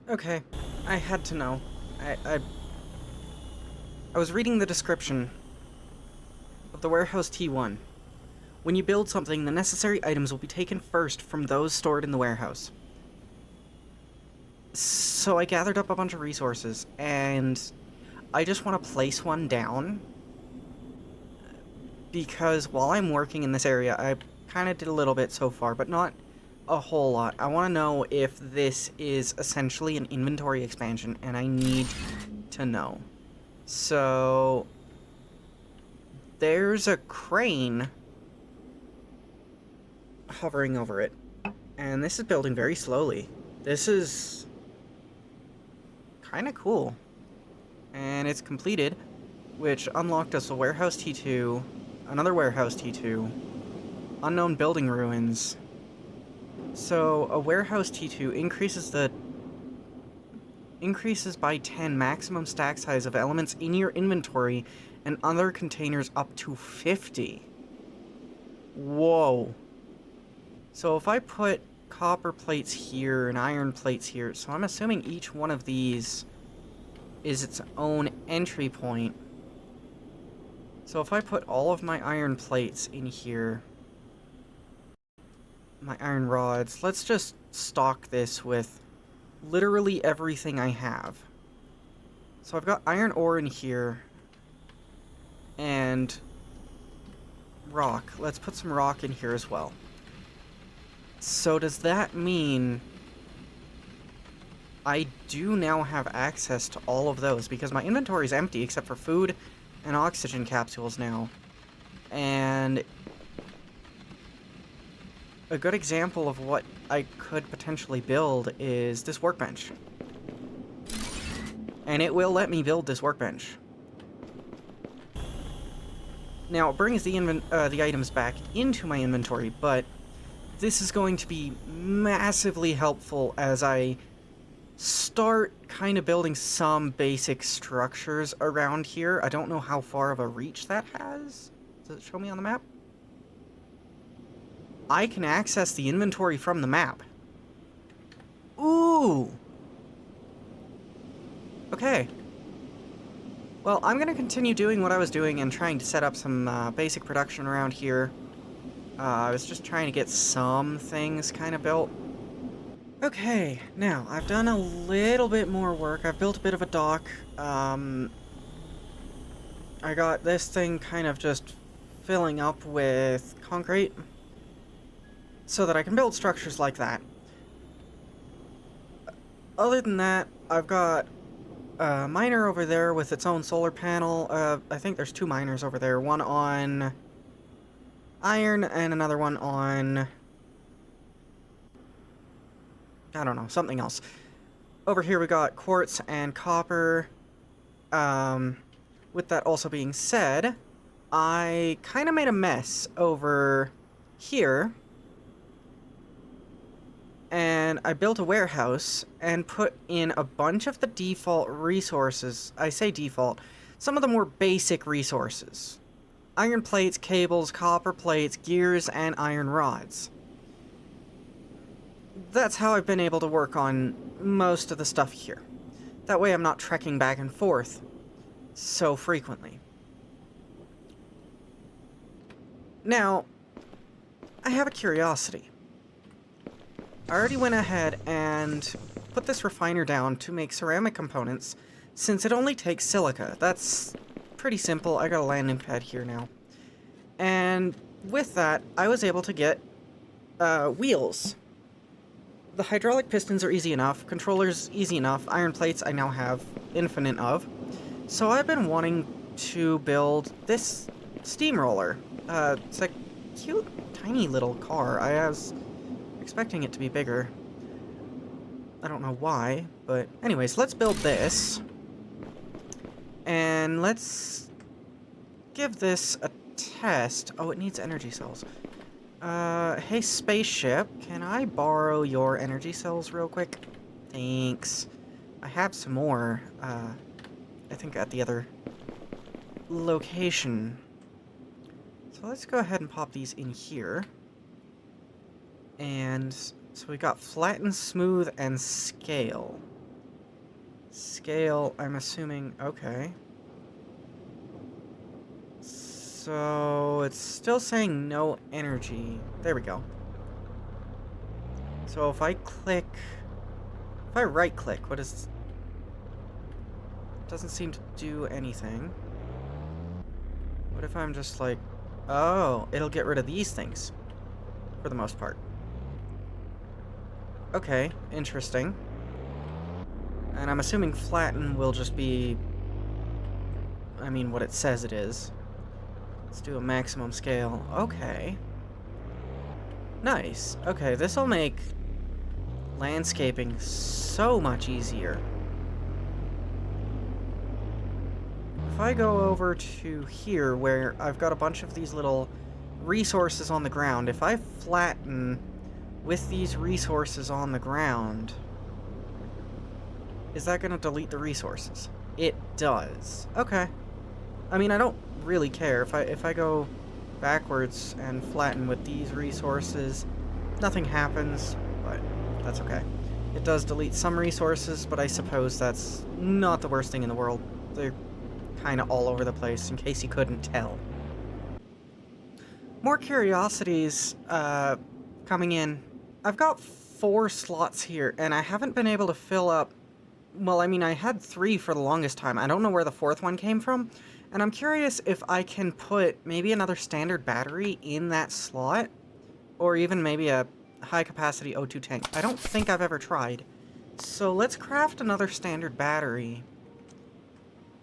Okay, I had to know. I was reading the description of the Warehouse T1. When you build something, the necessary items will be taken first from those stored in the warehouse. So I gathered up a bunch of resources, and I just want to place one down because while I'm working in this area, I kind of did a little bit so far, but not a whole lot. I want to know if this is essentially an inventory expansion, and I need to know. So there's a crane hovering over it, and this is building very slowly. This is kind of cool. And it's completed, which unlocked us a Warehouse T2, another Warehouse T2, unknown building ruins. So a Warehouse T2 increases by 10 maximum stack size of elements in your inventory and other containers up to 50. Whoa. So if I put copper plates here and iron plates here, so I'm assuming each one of these is its own entry point. So if I put all of my iron plates in here, my iron rods, let's just stock this with literally everything I have. So I've got iron ore in here and rock. Let's put some rock in here as well. So does that mean I do now have access to all of those because my inventory is empty except for food and oxygen capsules now. And a good example of what I could potentially build is this workbench. And it will let me build this workbench. Now, it brings the items back into my inventory, but this is going to be massively helpful as I start kind of building some basic structures around here. I don't know how far of a reach that has. Does it show me on the map? I can access the inventory from the map. Ooh! Okay. Well, I'm gonna continue doing what I was doing and trying to set up some basic production around here. I was just trying to get some things kind of built. Okay, now, I've done a little bit more work. I've built a bit of a dock. I got this thing kind of just filling up with concrete so that I can build structures like that. Other than that, I've got a miner over there with its own solar panel. I think there's two miners over there. One on iron and another one on, I don't know, something else. Over here we got quartz and copper. With that also being said, I kind of made a mess over here. And I built a warehouse and put in a bunch of the default resources. I say default, some of the more basic resources. Iron plates, cables, copper plates, gears, and iron rods. That's how I've been able to work on most of the stuff here. That way I'm not trekking back and forth so frequently. Now, I have a curiosity. I already went ahead and put this refiner down to make ceramic components, since it only takes silica. That's pretty simple. I got a landing pad here now. And with that, I was able to get wheels. The hydraulic pistons are easy enough, controllers easy enough, iron plates I now have infinite of. So I've been wanting to build this steamroller. It's a cute, tiny little car. I was expecting it to be bigger. I don't know why, but anyways, let's build this. And let's give this a test. Oh, it needs energy cells. Hey spaceship, can I borrow your energy cells real quick? Thanks. I have some more, I think at the other location. So let's go ahead and pop these in here. And so we got flatten, smooth, and scale. Scale, I'm assuming, okay. So, it's still saying no energy. There we go. So if I right click, what is... Doesn't seem to do anything. What if I'm just like, oh, it'll get rid of these things, for the most part. Okay, interesting. And I'm assuming flatten will just be, I mean, what it says it is. Let's do a maximum scale. Okay. Nice. Okay, this will make landscaping so much easier. If I go over to here, where I've got a bunch of these little resources on the ground, if I flatten with these resources on the ground, is that going to delete the resources? It does. Okay. I mean, I don't really care. If I go backwards and flatten with these resources, nothing happens, but that's okay. It does delete some resources, but I suppose that's not the worst thing in the world. They're kind of all over the place, in case you couldn't tell. More curiosities coming in. I've got 4 slots here, and I haven't been able to fill up... Well, I mean, I had 3 for the longest time. I don't know where the 4th one came from, and I'm curious if I can put maybe another standard battery in that slot, or even maybe a high-capacity O2 tank. I don't think I've ever tried. So let's craft another standard battery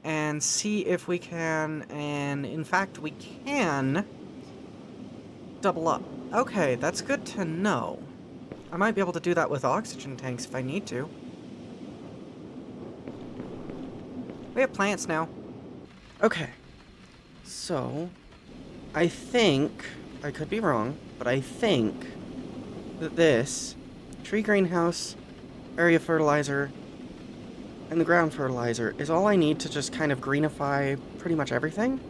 and see if we can, and in fact we can, double up. Okay, that's good to know. I might be able to do that with oxygen tanks if I need to. We have plants now. Okay, so I think, I could be wrong, but I think that this tree greenhouse, area fertilizer, and the ground fertilizer is all I need to just kind of greenify pretty much everything.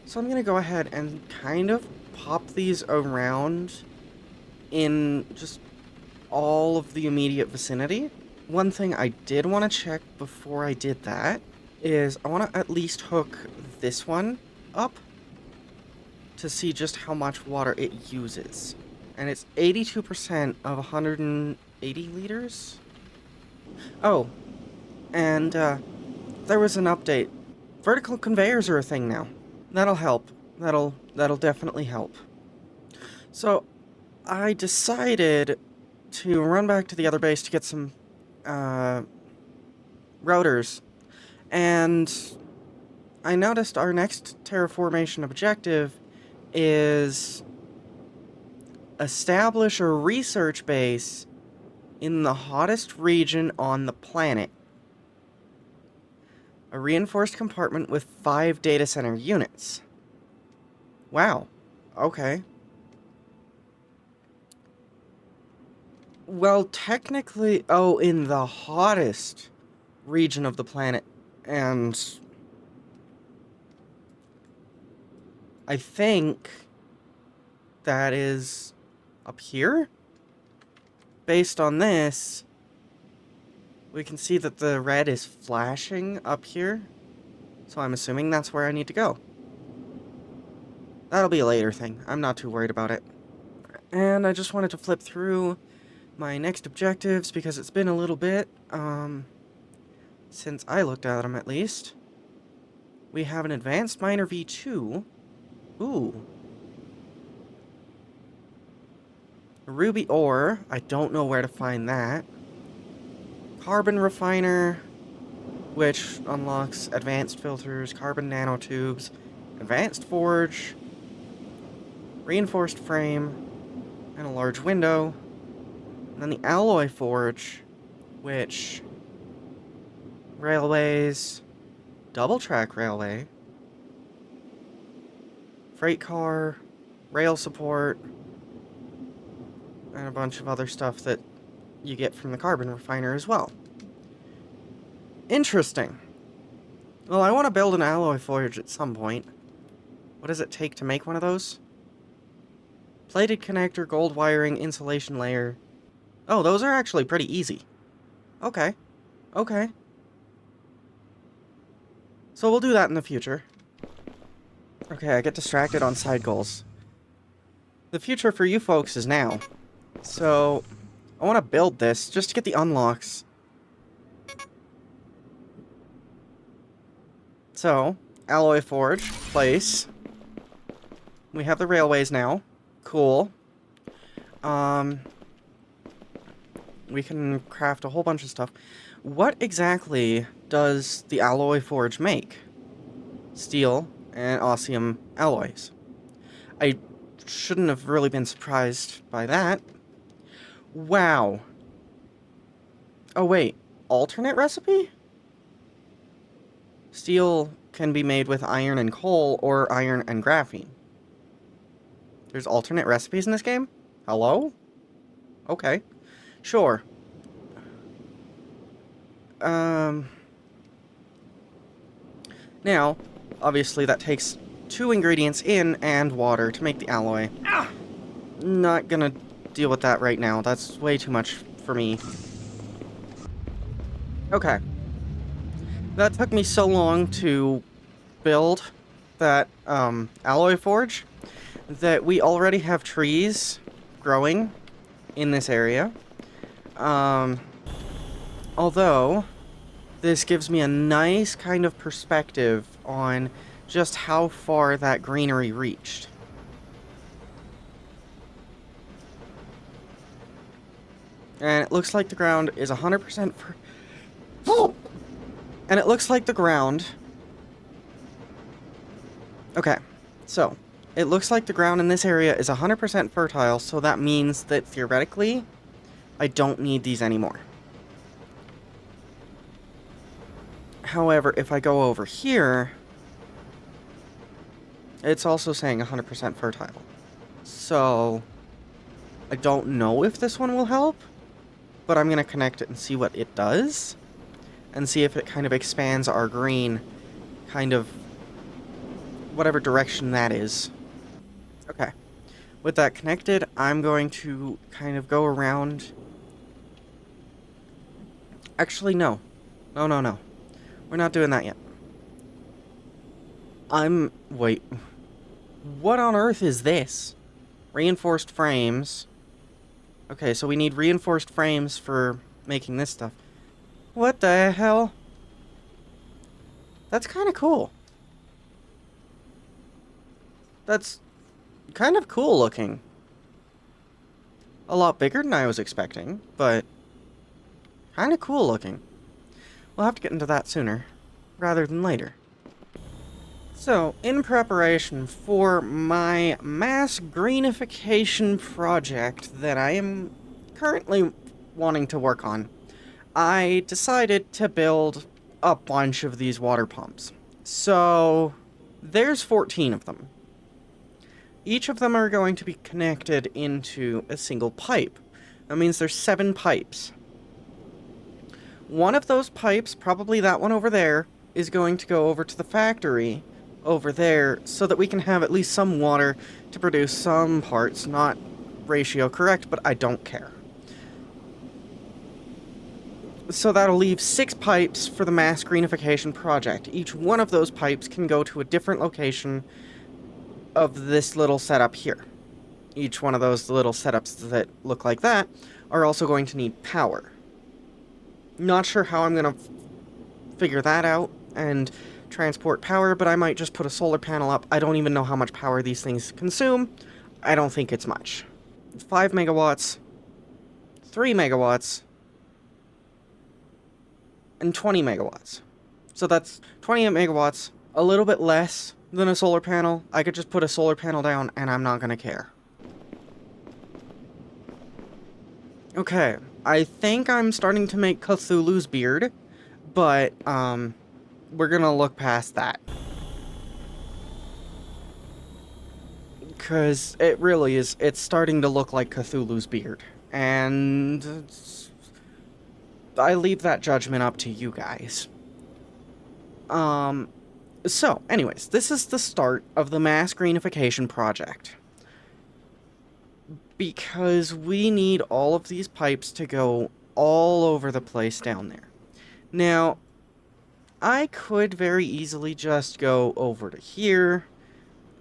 So I'm going to go ahead and kind of pop these around in just all of the immediate vicinity. One thing I did want to check before I did that is I want to at least hook this one up to see just how much water it uses. And it's 82% of 180 liters. Oh, and there was an update. Vertical conveyors are a thing now. That'll help. That'll definitely help. So I decided to run back to the other base to get some rotors, and I noticed our next terraformation objective is establish a research base in the hottest region on the planet. A reinforced compartment with 5 data center units. Wow. Okay. Well, technically... Oh, in the hottest region of the planet. And... I think... that is... up here? Based on this... we can see that the red is flashing up here. So I'm assuming that's where I need to go. That'll be a later thing. I'm not too worried about it. And I just wanted to flip through my next objectives because it's been a little bit, since I looked at them at least. We have an advanced miner V2. Ooh. A ruby ore. I don't know where to find that. Carbon refiner, which unlocks advanced filters, carbon nanotubes, advanced forge, reinforced frame, and a large window. And then the alloy forge, which railways, double track railway, freight car, rail support, and a bunch of other stuff that you get from the carbon refiner as well. Interesting. Well, I want to build an alloy forge at some point. What does it take to make one of those? Plated connector, gold wiring, insulation layer. Oh, those are actually pretty easy. Okay. Okay. So we'll do that in the future. Okay, I get distracted on side goals. The future for you folks is now. So, I want to build this just to get the unlocks. So, Alloy Forge, place. We have the railways now. Cool. We can craft a whole bunch of stuff. What exactly does the Alloy Forge make? Steel and osmium alloys. I shouldn't have really been surprised by that. Wow. Oh wait, alternate recipe? Steel can be made with iron and coal, or iron and graphene. There's alternate recipes in this game? Hello? Okay. Sure. Now, obviously that takes 2 ingredients in and water to make the alloy. Not gonna deal with that right now. That's way too much for me. Okay. That took me so long to build that alloy forge that we already have trees growing in this area. Although this gives me a nice kind of perspective on just how far that greenery reached. And it looks like the ground is 100% And it looks like the ground... Okay, so, it looks like the ground in this area is 100% fertile, so that means that, theoretically, I don't need these anymore. However, if I go over here, it's also saying 100% fertile. So, I don't know if this one will help, but I'm going to connect it and see what it does, and see if it kind of expands our green, kind of, whatever direction that is. Okay. With that connected, I'm going to kind of go around... Actually, no. No. We're not doing that yet. Wait. What on earth is this? Reinforced frames. Okay, so we need reinforced frames for making this stuff. What the hell? That's kind of cool. That's kind of cool looking. A lot bigger than I was expecting, but kind of cool looking. We'll have to get into that sooner, rather than later. So, in preparation for my mass greenification project that I am currently wanting to work on, I decided to build a bunch of these water pumps. So, there's 14 of them. Each of them are going to be connected into a single pipe. That means there's 7 pipes. One of those pipes, probably that one over there, is going to go over to the factory over there so that we can have at least some water to produce some parts. Not ratio correct, but I don't care. So that'll leave 6 pipes for the mass greenification project. Each one of those pipes can go to a different location of this little setup here. Each one of those little setups that look like that are also going to need power. Not sure how I'm going to figure that out and transport power, but I might just put a solar panel up. I don't even know how much power these things consume. I don't think it's much. 5 megawatts, 3 megawatts, and 20 megawatts. So that's 28 megawatts, a little bit less than a solar panel. I could just put a solar panel down and I'm not going to care. Okay, I think I'm starting to make Cthulhu's beard, but, we're gonna look past that. Because it really is, it's starting to look like Cthulhu's beard. And I leave that judgment up to you guys. So, anyways, this is the start of the mass greenification project. Because we need all of these pipes to go all over the place down there. Now, I could very easily just go over to here,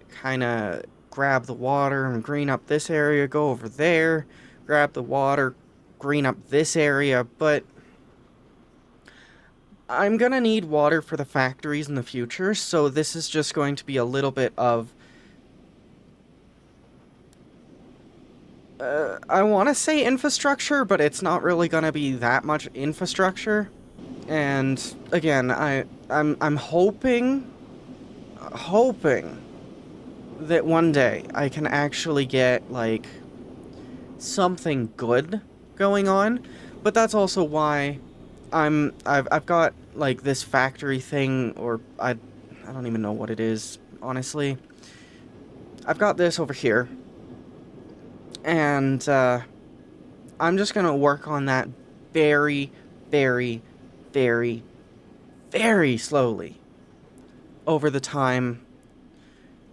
kind of grab the water and green up this area, go over there, grab the water, green up this area, but I'm gonna need water for the factories in the future, so this is just going to be a little bit of... I want to say infrastructure, but it's not really gonna be that much infrastructure. And again, I'm hoping that one day I can actually get like something good going on, but that's also why I've got like this factory thing, or I don't even know what it is, honestly. I've got this over here, and I'm just gonna work on that very, very, very, very slowly over the time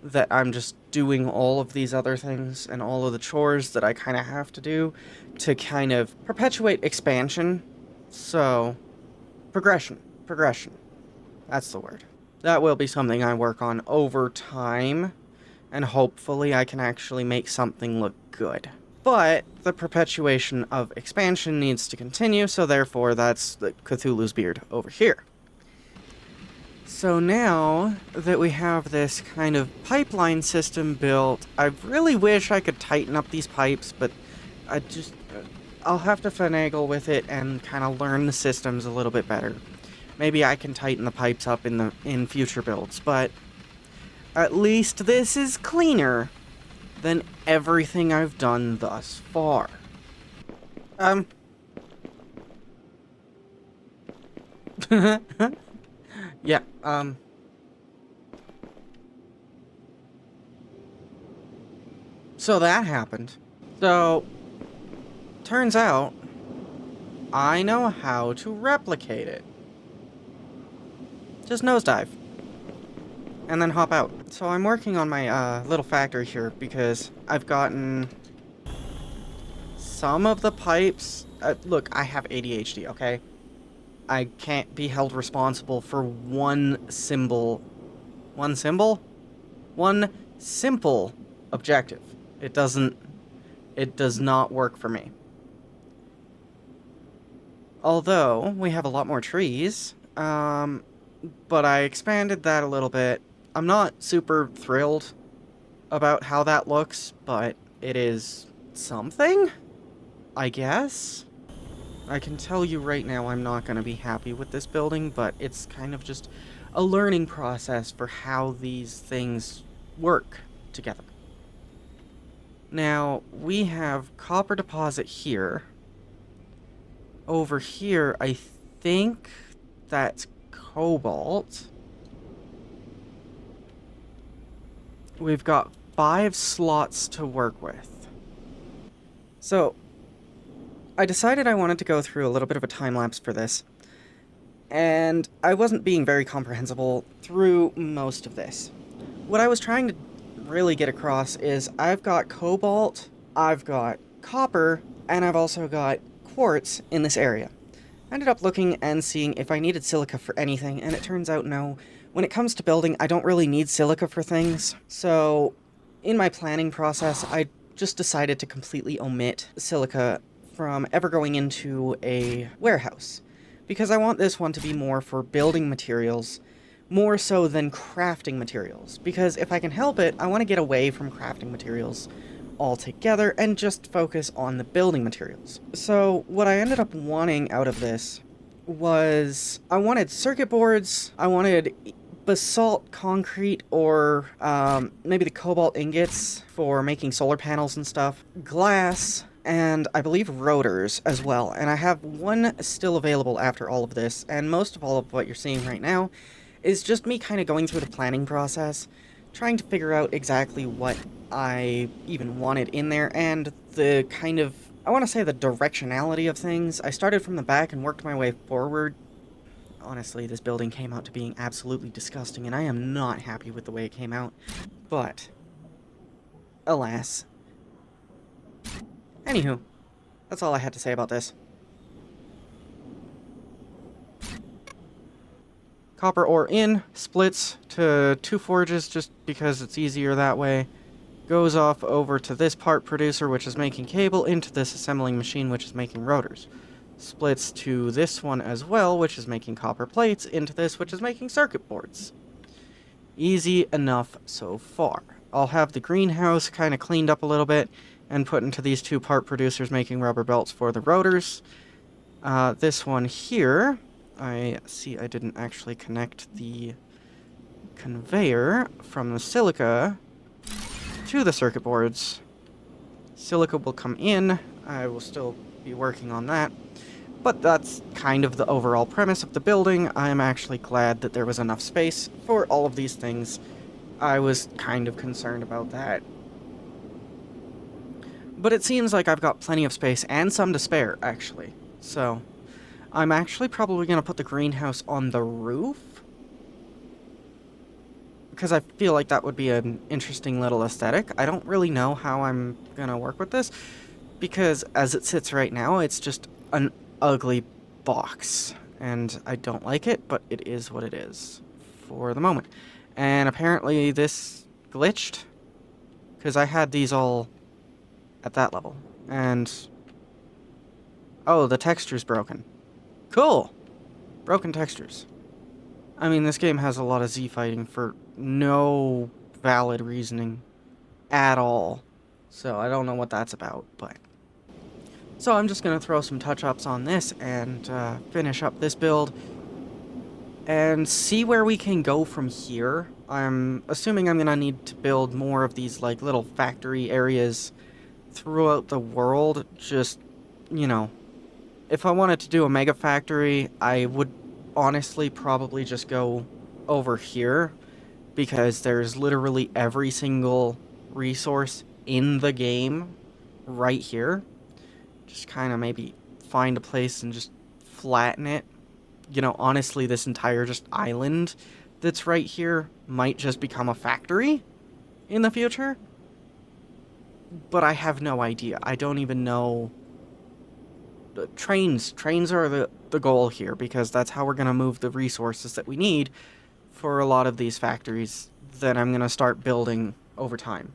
that I'm just doing all of these other things and all of the chores that I kind of have to do to kind of perpetuate expansion. So, progression. That's the word. That will be something I work on over time, and hopefully I can actually make something look good. But the perpetuation of expansion needs to continue, so therefore that's the Cthulhu's beard over here. So now that we have this kind of pipeline system built, I really wish I could tighten up these pipes, but I'll have to finagle with it and kind of learn the systems a little bit better. Maybe I can tighten the pipes up in future builds, but at least this is cleaner than everything I've done thus far. Yeah, so that happened. So, turns out, I know how to replicate it. Just nosedive. And then hop out. So I'm working on my, little factory here because I've gotten some of the pipes... look, I have ADHD, okay? I can't be held responsible for one simple objective. It does not work for me. Although, we have a lot more trees, but I expanded that a little bit. I'm not super thrilled about how that looks, but it is something, I guess. I can tell you right now I'm not going to be happy with this building, but it's kind of just a learning process for how these things work together. Now, we have copper deposit here. Over here, I think that's cobalt. We've got 5 slots to work with. So, I decided I wanted to go through a little bit of a time-lapse for this, and I wasn't being very comprehensible through most of this. What I was trying to really get across is I've got cobalt, I've got copper, and I've also got quartz in this area. I ended up looking and seeing if I needed silica for anything, and it turns out no. When it comes to building, I don't really need silica for things, so in my planning process, I just decided to completely omit silica from ever going into a warehouse, because I want this one to be more for building materials, more so than crafting materials, because if I can help it, I want to get away from crafting materials altogether and just focus on the building materials. So what I ended up wanting out of this was I wanted circuit boards, I wanted basalt concrete, or maybe the cobalt ingots for making solar panels and stuff, glass, and I believe rotors as well. And I have one still available after all of this, and most of all of what you're seeing right now is just me kind of going through the planning process, trying to figure out exactly what I even wanted in there, and the kind of, I want to say the directionality of things. I started from the back and worked my way forward. Honestly, this building came out to being absolutely disgusting, and I am not happy with the way it came out. But, alas. Anywho, that's all I had to say about this. copper ore in, splits to 2 forges just because it's easier that way. Goes off over to this part producer, which is making cable, into this assembling machine, which is making rotors. Splits to this one as well, which is making copper plates, into this, which is making circuit boards. Easy enough so far. I'll have the greenhouse kind of cleaned up a little bit and put into these 2 part producers making rubber belts for the rotors. This one here, I see I didn't actually connect the conveyor from the silica to the circuit boards. Silica will come in. I will still be working on that. But that's kind of the overall premise of the building. I'm actually glad that there was enough space for all of these things. I was kind of concerned about that. But it seems like I've got plenty of space and some to spare, actually. So, I'm actually probably going to put the greenhouse on the roof, because I feel like that would be an interesting little aesthetic. I don't really know how I'm going to work with this, because as it sits right now, it's just an ugly box, and I don't like it, but it is what it is for the moment. And apparently this glitched, because I had these all at that level, and oh, the texture's broken. Cool! Broken textures. I mean, this game has a lot of Z-fighting for no valid reasoning at all. So I don't know what that's about, but... So I'm just going to throw some touch-ups on this and finish up this build and see where we can go from here. I'm assuming I'm going to need to build more of these like little factory areas throughout the world. Just, you know, if I wanted to do a mega factory, I would honestly probably just go over here, because there's literally every single resource in the game right here. Just kind of maybe find a place and just flatten it. You know, honestly, this entire just island that's right here might just become a factory in the future. But I have no idea. I don't even know. Trains are the goal here, because that's how we're going to move the resources that we need for a lot of these factories that I'm going to start building over time.